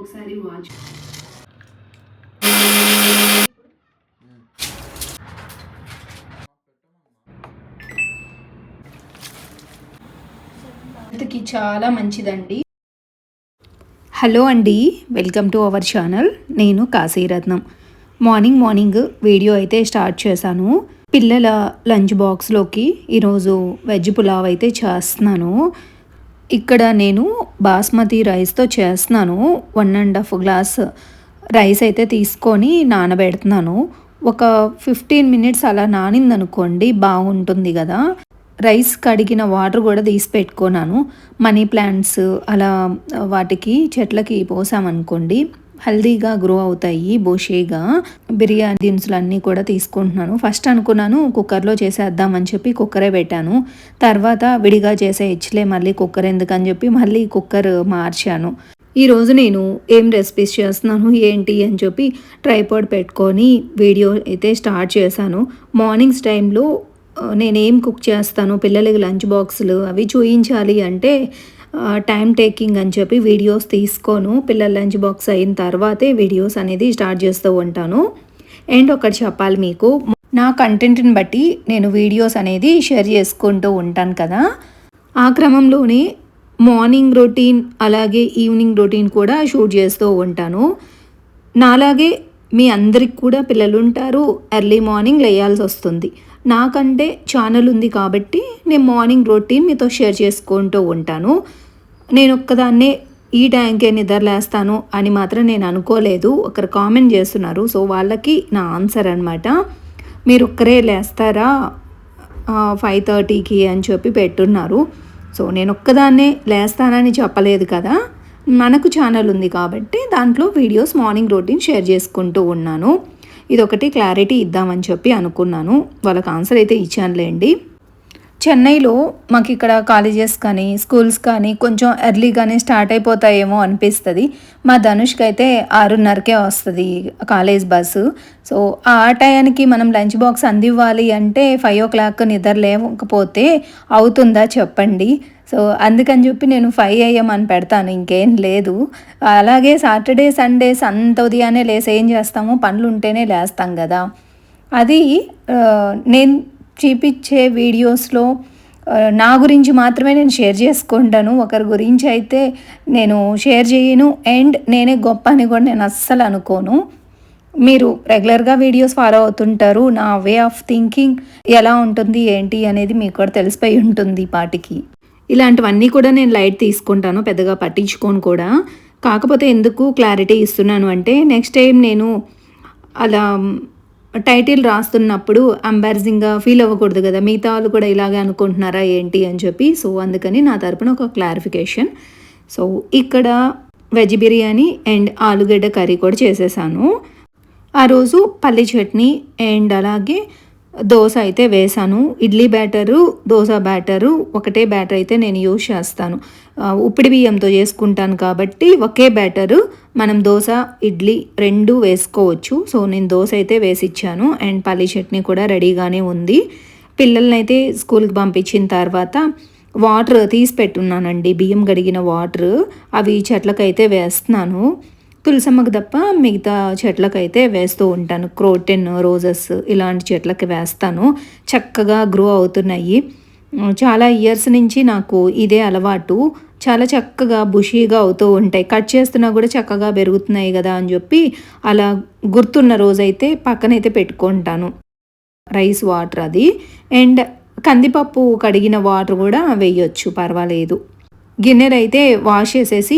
ఒకసారి వాచ్. హెల్త్కి చాలా మంచిదండి. హలో అండి, వెల్కమ్ టు అవర్ ఛానల్. నేను కాశీరత్నం. మార్నింగ్ వీడియో అయితే స్టార్ట్ చేశాను. పిల్లల లంచ్ బాక్స్లోకి ఈరోజు వెజ్ పులావ్ అయితే చేస్తున్నాను. ఇక్కడ నేను బాస్మతి రైస్తో చేస్తున్నాను. 1.5 గ్లాస్ రైస్ అయితే తీసుకొని నానబెడుతున్నాను. ఒక 15 మినిట్స్ అలా నానిందనుకోండి బాగుంటుంది కదా. రైస్ కడిగిన వాటర్ కూడా తీసి పెట్టుకున్నాను. మనీ ప్లాంట్స్ అలా వాటికి చెట్లకి పోసామనుకోండి హెల్దీగా గ్రో అవుతాయి. బోషేగా బిర్యానీ దినుసులు అన్నీ కూడా తీసుకుంటున్నాను. ఫస్ట్ అనుకున్నాను కుక్కర్లో చేసేద్దామని చెప్పి కుక్కరే పెట్టాను. తర్వాత విడిగా చేసేయచ్చులే మళ్ళీ కుక్కర్ ఎందుకని చెప్పి మళ్ళీ కుక్కర్ మార్చాను. ఈరోజు నేను ఏం రెసిపీస్ చేస్తున్నాను ఏంటి అని చెప్పి ట్రైపాడ్ పెట్టుకొని వీడియో అయితే స్టార్ట్ చేశాను. మార్నింగ్స్ టైంలో నేనేం కుక్ చేస్తాను, పిల్లలకి లంచ్ బాక్సులు అవి చూయించాలి అంటే టైం టేకింగ్ అని చెప్పి వీడియోస్ తీసుకోను. పిల్లల లంచ్ బాక్స్ అయిన తర్వాతే వీడియోస్ అనేది స్టార్ట్ చేస్తూ ఉంటాను. అండ్ ఒకటి చెప్పాలి మీకు, నా కంటెంట్ని బట్టి నేను వీడియోస్ అనేది షేర్ చేసుకుంటూ ఉంటాను కదా. ఆ క్రమంలోనే మార్నింగ్ రొటీన్ అలాగే ఈవినింగ్ రొటీన్ కూడా షూట్ చేస్తూ ఉంటాను. నాలాగే మీ అందరికి కూడా పిల్లలు ఉంటారు, ఎర్లీ మార్నింగ్ లేయాల్సి వస్తుంది. నాకంటే ఛానల్ ఉంది కాబట్టి నేను మార్నింగ్ రొటీన్ మీతో షేర్ చేసుకుంటూ ఉంటాను. నేను ఒక్కదాన్నే ఈ టైంకే నిద్రలేస్తాను అని మాత్రం నేను అనుకోలేదు. ఒకరు కామెంట్ చేస్తున్నారు, సో వాళ్ళకి నా ఆన్సర్ అనమాట. మీరు ఒక్కరే లేస్తారా 5:30కి అని చెప్పి పెట్టున్నారు. సో నేను ఒక్కదాన్నే లేస్తానని చెప్పలేదు కదా. మనకు ఛానల్ ఉంది కాబట్టి దాంట్లో వీడియోస్ మార్నింగ్ రొటీన్ షేర్ చేసుకుంటూ ఉన్నాను. ఇదొకటి క్లారిటీ ఇద్దామని చెప్పి అనుకున్నాను. వాళ్ళకి ఆన్సర్ అయితే ఇచ్చానులేండి. చెన్నైలో మాకు ఇక్కడ కాలేజెస్ కానీ స్కూల్స్ కానీ కొంచెం ఎర్లీగానే స్టార్ట్ అయిపోతాయేమో అనిపిస్తుంది. మా ధనుష్కి అయితే 6:30కే వస్తుంది కాలేజ్ బస్సు. సో ఆ టయానికి మనం లంచ్ బాక్స్ అందివ్వాలి అంటే 5 o'clock నిద్ర లేకపోతే అవుతుందా చెప్పండి. సో అందుకని చెప్పి నేను 5 AM అని పెడతాను, ఇంకేం లేదు. అలాగే సాటర్డే సండేస్ అంత ఉదయాన్నే లేసి ఏం చేస్తాము, పనులు ఉంటేనే లేస్తాం కదా. అది నేను చూపించే వీడియోస్లో నా గురించి మాత్రమే నేను షేర్ చేసుకుంటాను. ఒకరి గురించి అయితే నేను షేర్ చేయను. అండ్ నేనే గొప్ప అని కూడా నేను అస్సలు అనుకోను. మీరు రెగ్యులర్గా వీడియోస్ ఫాలో అవుతుంటారు. నా వే ఆఫ్ థింకింగ్ ఎలా ఉంటుంది ఏంటి అనేది మీకు కూడా తెలిసిపోయి ఉంటుంది పాటికి. ఇలాంటివన్నీ కూడా నేను లైట్ తీసుకుంటాను, పెద్దగా పట్టించుకోను కూడా. కాకపోతే ఎందుకు క్లారిటీ ఇస్తున్నాను అంటే నెక్స్ట్ టైం నేను అలా టైటిల్ రాస్తున్నప్పుడు ఎంబారసింగ్గా ఫీల్ అవ్వకూడదు కదా, మిగతా వాళ్ళు కూడా ఇలాగే అనుకుంటున్నారా ఏంటి అని చెప్పి. సో అందుకని నా తరపున ఒక క్లారిఫికేషన్. సో ఇక్కడ వెజ్ బిర్యానీ అండ్ ఆలుగడ్డ కర్రీ కూడా చేసేసాను. ఆ రోజు పల్లి చట్నీ అండ్ అలాగే దోశ అయితే వేసాను. ఇడ్లీ బ్యాటరు దోశ బ్యాటరు ఒకటే బ్యాటర్ అయితే నేను యూజ్ చేస్తాను. ఉప్పిడి బియ్యంతో చేసుకుంటాను కాబట్టి ఒకే బ్యాటరు మనం దోశ ఇడ్లీ రెండు వేసుకోవచ్చు. సో నేను దోశ అయితే వేసిచ్చాను అండ్ పల్లి చట్నీ కూడా రెడీగానే ఉంది. పిల్లల్ని అయితే స్కూల్కి పంపించిన తర్వాత వాటర్ తీసి పెట్టున్నానండి, బియ్యం గడిగిన వాటర్. అవి చెట్లకైతే వేస్తున్నాను. తులసమ్మకు తప్ప మిగతా చెట్లకైతే వేస్తూ ఉంటాను. క్రోటెన్, రోజెస్ ఇలాంటి చెట్లకి వేస్తాను. చక్కగా గ్రో అవుతున్నాయి. చాలా ఇయర్స్ నుంచి నాకు ఇదే అలవాటు. చాలా చక్కగా బుషీగా అవుతూ ఉంటాయి. కట్ చేస్తున్నా కూడా చక్కగా పెరుగుతున్నాయి కదా అని చెప్పి అలా గుర్తున్న రోజైతే పక్కనైతే పెట్టుకుంటాను రైస్ వాటర్ అది. అండ్ కందిపప్పు కడిగిన వాటర్ కూడా వేయొచ్చు, పర్వాలేదు. గిన్నెలు అయితే వాష్ చేసేసి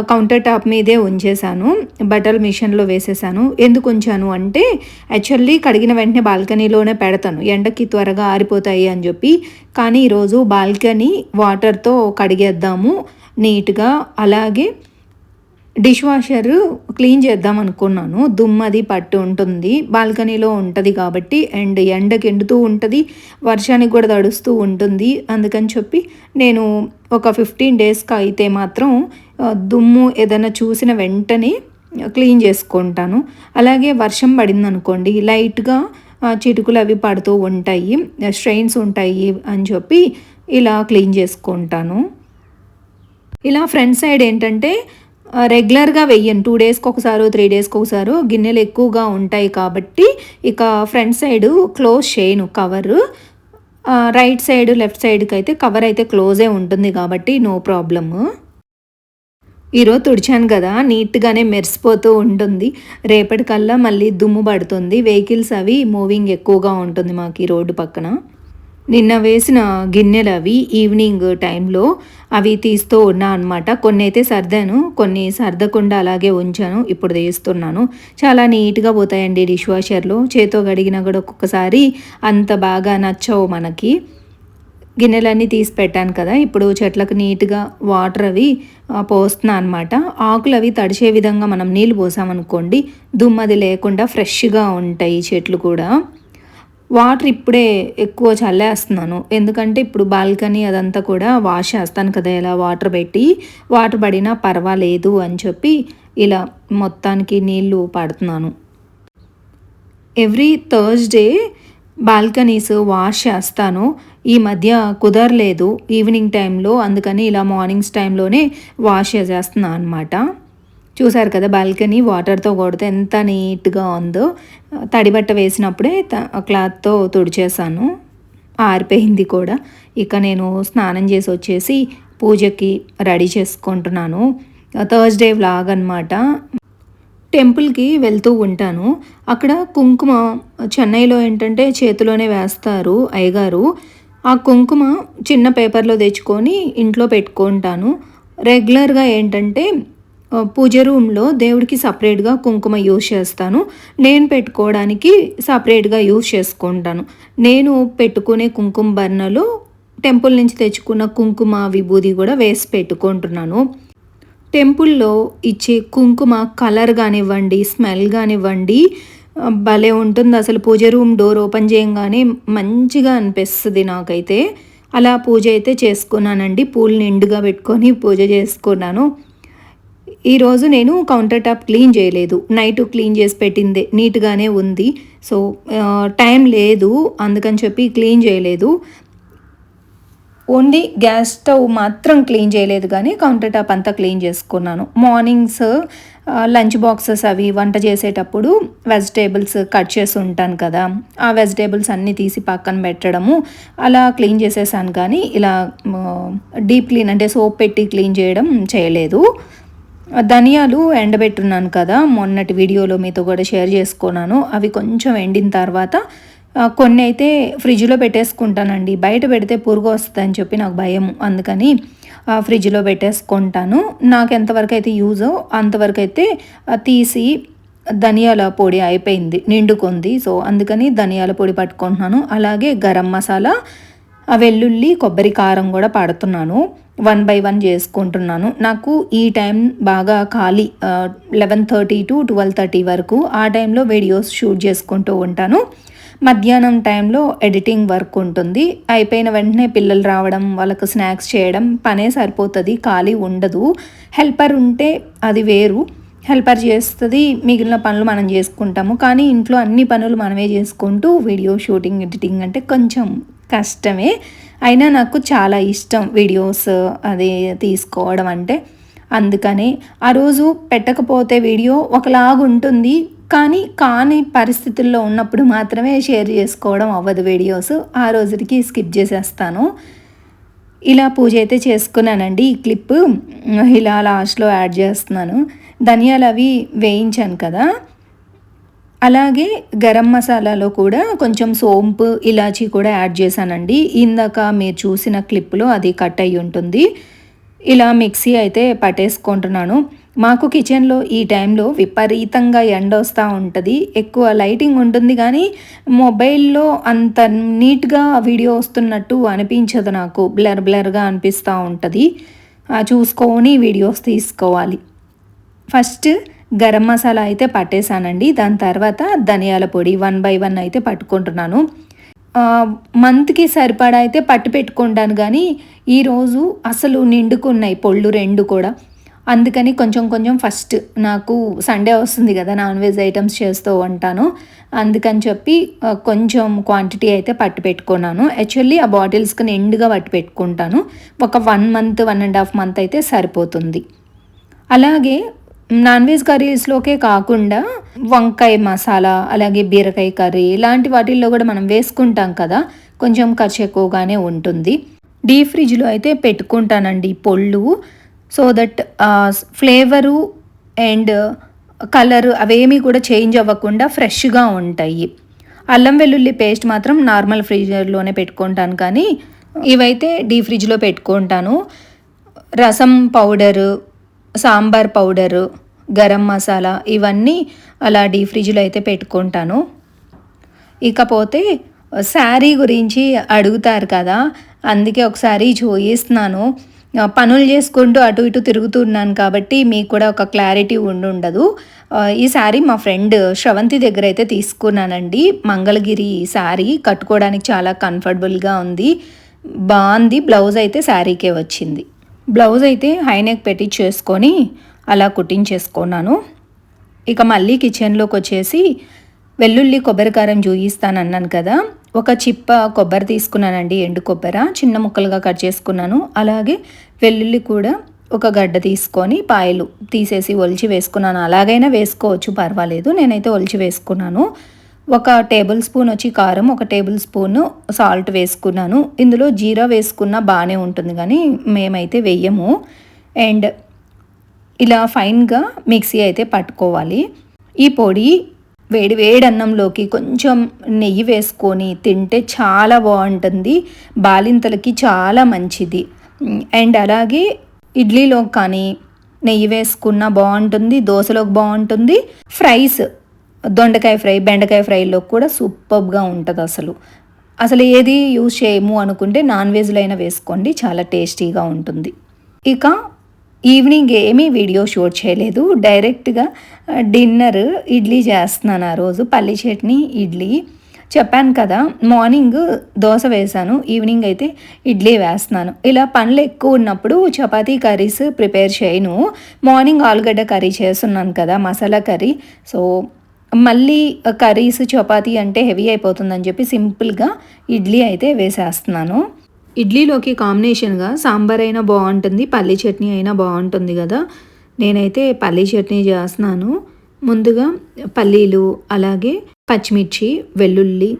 కౌంటర్ టాప్ మీదే ఉంచేసాను. బట్టలు మిషన్లో వేసేసాను. ఎందుకు ఉంచాను అంటే యాక్చువల్లీ కడిగిన వెంటనే బాల్కనీలోనే పెడతాను, ఎండకి త్వరగా ఆరిపోతాయి అని చెప్పి. కానీ ఈరోజు బాల్కనీ వాటర్తో కడిగేద్దాము నీట్గా. అలాగే డిష్ వాషర్ క్లీన్ చేద్దాం అనుకున్నాను. దుమ్మది పట్టు ఉంటుంది, బాల్కనీలో ఉంటుంది కాబట్టి. అండ్ ఎండకి ఎండుతూ ఉంటుంది, వర్షానికి కూడా తడుస్తూ ఉంటుంది. అందుకని చెప్పి నేను ఒక 15 డేస్కి అయితే మాత్రం దుమ్ము ఏదైనా చూసిన వెంటనే క్లీన్ చేసుకుంటాను. అలాగే వర్షం పడింది అనుకోండి, లైట్గా చిటుకులు అవి పడుతూ ఉంటాయి, స్ట్రెయిన్స్ ఉంటాయి అని చెప్పి ఇలా క్లీన్ చేసుకుంటాను. ఇలా ఫ్రంట్ సైడ్ ఏంటంటే రెగ్యులర్గా వెయ్యను. 2 డేస్కి ఒకసారో 3 డేస్కి ఒకసారో గిన్నెలు ఎక్కువగా ఉంటాయి కాబట్టి ఇక ఫ్రంట్ సైడు క్లోజ్ చేయను కవరు. రైట్ సైడ్ లెఫ్ట్ సైడ్కి అయితే కవర్ అయితే క్లోజే ఉంటుంది కాబట్టి నో ప్రాబ్లము. ఈరోజు తుడిచాను కదా, నీట్గానే మెరిసిపోతూ ఉంటుంది. రేపటికల్లా మళ్ళీ దుమ్ము పడుతుంది. వెహికల్స్ అవి మూవింగ్ ఎక్కువగా ఉంటుంది మాకు ఈ రోడ్డు పక్కన. నిన్న వేసిన గిన్నెలు అవి ఈవినింగ్ టైంలో అవి తీస్తూ ఉన్నా అనమాట. కొన్ని అయితే సర్దాను, కొన్ని సర్దకుండా అలాగే ఉంచాను. ఇప్పుడు తీస్తున్నాను. చాలా నీట్గా పోతాయండి డిష్ వాషర్లో. చేతో కడిగినా కూడా ఒక్కొక్కసారి అంత బాగా నచ్చవు మనకి. గిన్నెలన్నీ తీసి పెట్టాను కదా, ఇప్పుడు చెట్లకు నీట్గా వాటర్ అవి పోస్తున్నా అనమాట. ఆకులు అవి తడిచే విధంగా మనం నీళ్ళు పోసామనుకోండి దుమ్మది లేకుండా ఫ్రెష్గా ఉంటాయి చెట్లు కూడా. వాటర్ ఇప్పుడే ఎక్కువ చల్లేస్తున్నాను, ఎందుకంటే ఇప్పుడు బాల్కనీ అదంతా కూడా వాష్ చేస్తాను కదా ఇలా వాటర్ పెట్టి. వాటర్ పడినా పర్వాలేదు అని చెప్పి ఇలా మొత్తానికి నీళ్ళు పడుతున్నాను. ఎవ్రీ థర్స్డే బాల్కనీస్ వాష్ చేస్తాను. ఈ మధ్య కుదరలేదు ఈవినింగ్ టైంలో, అందుకని ఇలా మార్నింగ్స్ టైంలోనే వాష్ చేసేస్తున్నాను అనమాట. చూసారు కదా బాల్కనీ వాటర్తో కొడితే ఎంత నీట్గా ఉందో. తడిబట్ట వేసినప్పుడే క్లాత్తో తుడిచేసాను, ఆరిపోయింది కూడా. ఇక నేను స్నానం చేసి వచ్చేసి పూజకి రెడీ చేసుకుంటున్నాను. థర్స్డే వ్లాగ్ అనమాట. టెంపుల్కి వెళ్తూ ఉంటాను. అక్కడ కుంకుమ చెన్నైలో ఏంటంటే చేతిలోనే వేస్తారు అయ్యగారు. ఆ కుంకుమ చిన్న పేపర్లో తెచ్చుకొని ఇంట్లో పెట్టుకుంటాను. రెగ్యులర్గా ఏంటంటే పూజ రూమ్లో దేవుడికి సపరేట్గా కుంకుమ యూజ్ చేస్తాను. నేను పెట్టుకోవడానికి సపరేట్గా యూజ్ చేసుకుంటాను. నేను పెట్టుకునే కుంకుమ బర్ణలో టెంపుల్ నుంచి తెచ్చుకున్న కుంకుమ విభూది కూడా వేసి పెట్టుకుంటున్నాను. టెంపుల్లో ఇచ్చే కుంకుమ కలర్ కానివ్వండి, స్మెల్ కానివ్వండి భలే ఉంటుంది అసలు. పూజ రూమ్ డోర్ ఓపెన్ చేయగానే మంచిగా అనిపిస్తుంది నాకైతే. అలా పూజ అయితే చేసుకున్నానండి. పూలు నిండుగా పెట్టుకొని పూజ చేసుకున్నాను. ఈరోజు నేను కౌంటర్ టాప్ క్లీన్ చేయలేదు, నైట్ క్లీన్ చేసి పెట్టిందే నీట్గానే ఉంది. సో టైం లేదు అందుకని చెప్పి క్లీన్ చేయలేదు. ఓన్లీ గ్యాస్ స్టవ్ మాత్రం క్లీన్ చేయలేదు, కానీ కౌంటర్ టాప్ అంతా క్లీన్ చేసుకున్నాను. మార్నింగ్స్ లంచ్ బాక్సెస్ అవి వంట చేసేటప్పుడు వెజిటేబుల్స్ కట్ చేసి ఉంటాను కదా, ఆ వెజిటేబుల్స్ అన్నీ తీసి పక్కన పెట్టడము అలా క్లీన్ చేసేసాను. కానీ ఇలా డీప్ క్లీన్ అంటే సోప్ పెట్టి క్లీన్ చేయడం చేయలేదు. ధనియాలు ఎండబెట్టున్నాను కదా, మొన్నటి వీడియోలో మీతో కూడా షేర్ చేసుకున్నాను. అవి కొంచెం ఎండిన తర్వాత కొన్ని అయితే ఫ్రిడ్జ్లో పెట్టేసుకుంటానండి. బయట పెడితే పురుగు వస్తుందని చెప్పి నాకు భయం, అందుకని ఫ్రిడ్జ్లో పెట్టేసుకుంటాను. నాకు ఎంతవరకు అయితే యూజో అంతవరకు అయితే తీసి ధనియాల పొడి అయిపోయింది, నిండుకుంది. సో అందుకని ధనియాల పొడి పట్టుకుంటున్నాను. అలాగే గరం మసాలా, వెల్లుల్లి, కొబ్బరి కారం కూడా పడుతున్నాను. 1 by 1 చేసుకుంటున్నాను. నాకు ఈ టైం బాగా ఖాళీ 11:30 to 12:30 వరకు. ఆ టైంలో వీడియోస్ షూట్ చేసుకుంటూ ఉంటాను. మధ్యాహ్నం టైంలో ఎడిటింగ్ వర్క్ ఉంటుంది. అయిపోయిన వెంటనే పిల్లలు రావడం, వాళ్ళకు స్నాక్స్ చేయడం పనే సరిపోతుంది, ఖాళీ ఉండదు. హెల్పర్ ఉంటే అది వేరు, హెల్పర్ చేస్తుంది, మిగిలిన పనులు మనం చేసుకుంటాము. కానీ ఇంట్లో అన్ని పనులు మనమే చేసుకుంటూ వీడియో షూటింగ్ ఎడిటింగ్ అంటే కొంచెం కష్టమే. అయినా నాకు చాలా ఇష్టం వీడియోస్ అది తీసుకోవడం అంటే. అందుకని ఆ రోజు పెట్టకపోతే వీడియో ఒకలాగుంటుంది, కానీ పరిస్థితుల్లో ఉన్నప్పుడు మాత్రమే షేర్ చేసుకోవడం అవ్వదు వీడియోస్. ఆ రోజుకి స్కిప్ చేసేస్తాను. ఇలా పూజ అయితే చేసుకున్నానండి. ఈ క్లిప్ ఇలా లాస్ట్లో యాడ్ చేస్తున్నాను. ధనియాలు అవి వేయించాను కదా, అలాగే గరం మసాలాలో కూడా కొంచెం సోంపు, ఇలాచీ కూడా యాడ్ చేశానండి. ఇందాక మీరు చూసిన క్లిప్లో అది కట్ అయ్యి ఉంటుంది. ఇలా మిక్సీ అయితే పట్టేసుకుంటున్నాను. మాకు కిచెన్లో ఈ టైంలో విపరీతంగా ఎండ వస్తూ ఉంటుంది, ఎక్కువ లైటింగ్ ఉంటుంది, కానీ మొబైల్లో అంత నీట్గా వీడియో వస్తున్నట్టు అనిపించదు నాకు. బ్లర్గా అనిపిస్తూ ఉంటుంది. చూసుకొని వీడియోస్ తీసుకోవాలి. ఫస్ట్ గరం మసాలా అయితే పట్టేశానండి. దాని తర్వాత ధనియాల పొడి 1 by 1 అయితే పట్టుకుంటున్నాను. మంత్కి సరిపడా అయితే పట్టు పెట్టుకుంటాను, కానీ ఈరోజు అసలు నిండుకున్నాయి పొళ్ళు 2 కూడా. అందుకని కొంచెం ఫస్ట్ నాకు సండే వస్తుంది కదా, నాన్ వెజ్ ఐటమ్స్ చేస్తూ ఉంటాను. అందుకని చెప్పి కొంచెం క్వాంటిటీ అయితే పట్టు పెట్టుకున్నాను. యాక్చువల్లీ ఆ బాటిల్స్కి నిండుగా పట్టు పెట్టుకుంటాను. ఒక 1 month 1.5 month అయితే సరిపోతుంది. అలాగే నాన్ వెజ్ కర్రీస్లోకే కాకుండా వంకాయ మసాలా, అలాగే బీరకాయ కర్రీ ఇలాంటి వాటిల్లో కూడా మనం వేసుకుంటాం కదా, కొంచెం ఖర్చు ఎక్కువగానే ఉంటుంది. డీప్ ఫ్రిడ్జ్లో అయితే పెట్టుకుంటానండి పొళ్ళు, so that flavour and colour అవేమీ కూడా చేంజ్ అవ్వకుండా ఫ్రెష్గా ఉంటాయి. అల్లం వెల్లుల్లి పేస్ట్ మాత్రం నార్మల్ ఫ్రిడ్జ్లోనే పెట్టుకుంటాను, కానీ ఇవైతే డీప్ ఫ్రిడ్జ్లో పెట్టుకుంటాను. రసం పౌడరు, సాంబార్ పౌడరు, గరం మసాలా ఇవన్నీ అలా డీప్ ఫ్రిడ్జ్లో అయితే పెట్టుకుంటాను. ఇకపోతే శారీ గురించి అడుగుతారు కదా, అందుకే ఒకసారి చూపిస్తున్నాను. పనులు చేసుకుంటూ అటు ఇటు తిరుగుతున్నాను కాబట్టి మీకు కూడా ఒక క్లారిటీ ఉండదు. ఈ శారీ మా ఫ్రెండ్ శ్రవంతి దగ్గర అయితే తీసుకున్నానండి. మంగళగిరి శారీ కట్టుకోవడానికి చాలా కంఫర్టబుల్గా ఉంది, బాగుంది. బ్లౌజ్ అయితే శారీకే వచ్చింది. బ్లౌజ్ అయితే హైనెక్ పెట్టి చేసుకొని అలా కుట్టించేసుకున్నాను. ఇక మళ్ళీ కిచెన్లోకి వచ్చేసి వెల్లుల్లి కొబ్బరికారం చూయిస్తాను అన్నాను కదా, ఒక చిప్ప కొబ్బరి తీసుకున్నానండి, ఎండు కొబ్బరి చిన్న ముక్కలుగా కట్ చేసుకున్నాను. అలాగే వెల్లుల్లి కూడా ఒక గడ్డ తీసుకొని పాయలు తీసేసి ఒలిచి వేసుకున్నాను. అలాగైనా వేసుకోవచ్చు, పర్వాలేదు. నేనైతే ఒలిచి వేసుకున్నాను. ఒక టేబుల్ స్పూన్ వచ్చి కారం, ఒక టేబుల్ స్పూన్ సాల్ట్ వేసుకున్నాను. ఇందులో జీరా వేసుకున్నా బాగానే ఉంటుంది, కానీ మేమైతే వెయ్యము. అండ్ ఇలా ఫైన్గా మిక్సీ అయితే పట్టుకోవాలి. ఈ పొడి వేడి వేడి అన్నంలోకి కొంచెం నెయ్యి వేసుకొని తింటే చాలా బాగుంటుంది, బాలింతలకి చాలా మంచిది. అండ్ అలాగే ఇడ్లీలో కానీ నెయ్యి వేసుకున్న బాగుంటుంది, దోశలోకి బాగుంటుంది. ఫ్రైస్, దొండకాయ ఫ్రై, బెండకాయ ఫ్రైలో కూడా సూపర్గా ఉంటుంది. అసలు ఏది యూజ్ చేయము అనుకుంటే నాన్ వెజ్లో అయినా వేసుకోండి, చాలా టేస్టీగా ఉంటుంది. ఇక ఈవినింగ్ ఏమీ వీడియో షూట్ చేయలేదు, డైరెక్ట్గా డిన్నర్ ఇడ్లీ చేస్తున్నాను. ఆ రోజు పల్లి చట్నీ ఇడ్లీ చెప్పాను కదా, మార్నింగ్ దోశ వేసాను, ఈవినింగ్ అయితే ఇడ్లీ వేస్తున్నాను. ఇలా పనులు ఎక్కువ ఉన్నప్పుడు చపాతీ కర్రీస్ ప్రిపేర్ చేయను. మార్నింగ్ ఆలుగడ్డ కర్రీ చేస్తున్నాను కదా, మసాలా కర్రీ. సో మళ్ళీ కర్రీస్ చపాతీ అంటే హెవీ అయిపోతుందని చెప్పి సింపుల్గా ఇడ్లీ అయితే వేసేస్తున్నాను. ఇడ్లీలోకి కాంబినేషన్గా సాంబార్ అయినా బాగుంటుంది, పల్లి చట్నీ అయినా బాగుంటుంది కదా. నేనైతే పల్లి చట్నీ చేస్తున్నాను. ముందుగా పల్లీలు, అలాగే పచ్చిమిర్చి, వెల్లుల్లి,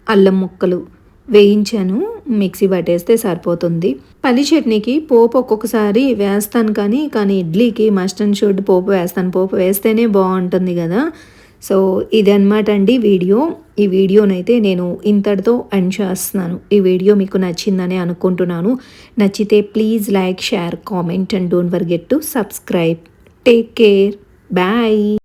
అల్లం ముక్కలు వేయించాను, మిక్సీ పట్టేస్తే సరిపోతుంది. పల్లి చట్నీకి పోపు ఒక్కొక్కసారి వేస్తాను, కానీ ఇడ్లీకి మస్ట్ అండ్ షుడ్ పోపు వేస్తాను. పోపు వేస్తేనే బాగుంటుంది కదా. సో ఇదన్నమాట అండి వీడియో. ఈ వీడియోనైతే నేను ఇంతటితో ఎండ్ చేస్తున్నాను. ఈ వీడియో మీకు నచ్చిందని అనుకుంటున్నాను. నచ్చితే please like, share, comment and don't forget to subscribe. Take care, bye.